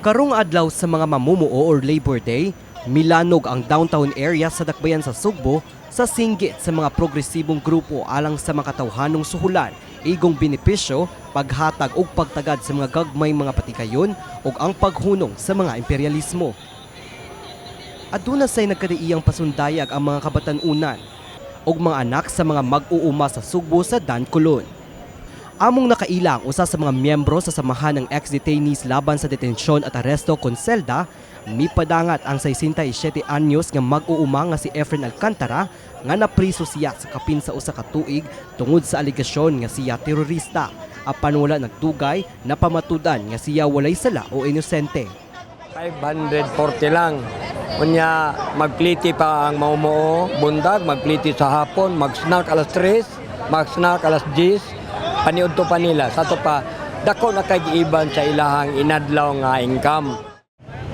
Karong adlaw sa mga mamumuo or Labor Day, milanog ang downtown area sa Dakbayan sa Sugbo sa singgit sa mga progresibong grupo alang sa makatawhanong suhulan, igong benepisyo, paghatag ug pagtagad sa mga gagmay mga patikayon ug ang paghunong sa mga imperialismo. Aduna say nagkadiiyang pasundayag ang mga kabatan-unan ug mga anak sa mga mag-uuma sa Sugbo sa Dancolon. Among nakailang usa sa mga miyembro sa samahan ng ex-detainees laban sa detensyon at aresto kon selda, mipadangat ang 67 anyos nga mag-uuma nga si Efren Alcantara nga napriso siya sa kapin sa usa ka tuig tungod sa aligasyon nga siya terorista. Apan wala nagdugay na pamatudan nga siya walay sala o inosente. 540 lang. Unya magpliti pa ang maumuo, bundag, magpliti sa hapon, mag-snack alas 3, mag-snack alas 10, paniud to pa nila. Sa to pa, dako na kay giiban sa ilahang inadlaw nga income.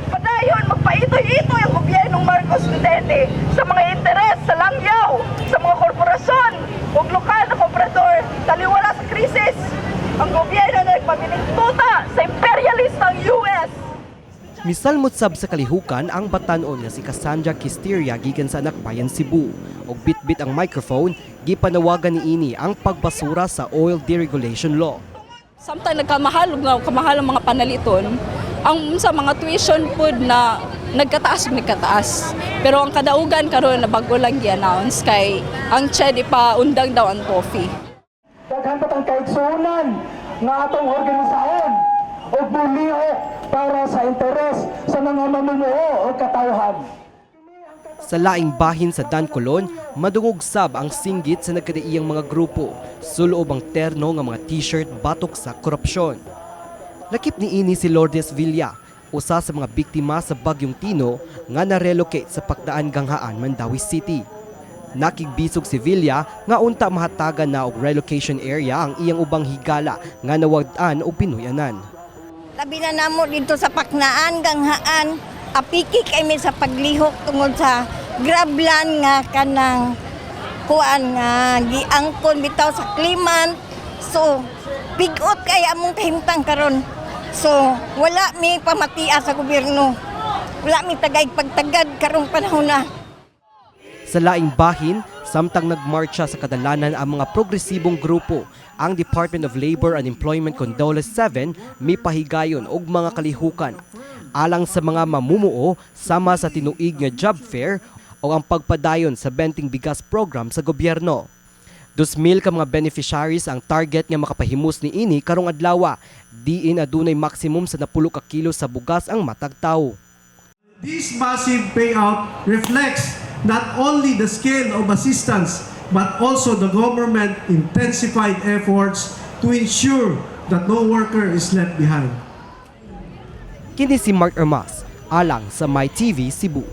Padayon, magpaitoy-itoy ang gobyernong Marcos Duterte sa mga interes sa langyaw, sa mga korporasyon, ug lokal na komprador, taliwala sa krisis. Ang gobyerno na nagpaminintuta sa imperialistang US. Misalmot sab sa kalihukan ang batanon nga si Cassandra Kisteria gikan sa Anakbayan, Cebu. Og bitbit ang microphone, gipanawagan niini ang pagbasura sa oil deregulation law. Samtang kamahal ang mga panaliton, ang sa mga tuition pod na nagkataas. Pero ang kadaugan karon na bago lang gi-announce kay ang CHED ipaundang daw ang TOEFL. Daghan pa tang kaigsunan nga atong organisasyon ug buliho para sa interes sa mga mamumuo o katawhan. Sa laing bahin sa Dancolon, madungog sab ang singgit sa nagkadaiyang mga grupo, suloob ang terno nga mga t-shirt batok sa korupsyon. Lakip niini si Lourdes Villa, usa sa mga biktima sa Bagyong Tino nga na-relocate sa Pakdaan Ganghaan, Mandawi City. Nakigbisog si Villa nga unta mahatagan na og relocation area ang iyang ubang higala nga nawagdan o pinuyanan. Labi na namo dito sa Paknaan, Ganghaan, apiki kami sa paglihok tungod sa grablan nga kanang kuan nga giangkon bitaw sa Kliman. So, bigot kay among kahimtang karon. So, wala mi pamatia sa gobyerno. Wala mi tagay pagtagad karong panahon na. Sa laing bahin, samtang nagmarcha sa kadalanan ang mga progresibong grupo, ang Department of Labor and Employment Condoles 7 may pahigayon og mga kalihukan alang sa mga mamumuo sama sa tinuig nga job fair o ang pagpadayon sa benting bigas program sa gobyerno. 2,000 ka mga beneficiaries ang target nga makapahimos ni ini karong adlaw, diin adunay maximum sa 10 ka kilo sa bugas ang matag tawo. This massive payout reflects not only the scale of assistance but also the government intensified efforts to ensure that no worker is left behind. Kini si Mark Ermas, alang sa MyTV Cebu.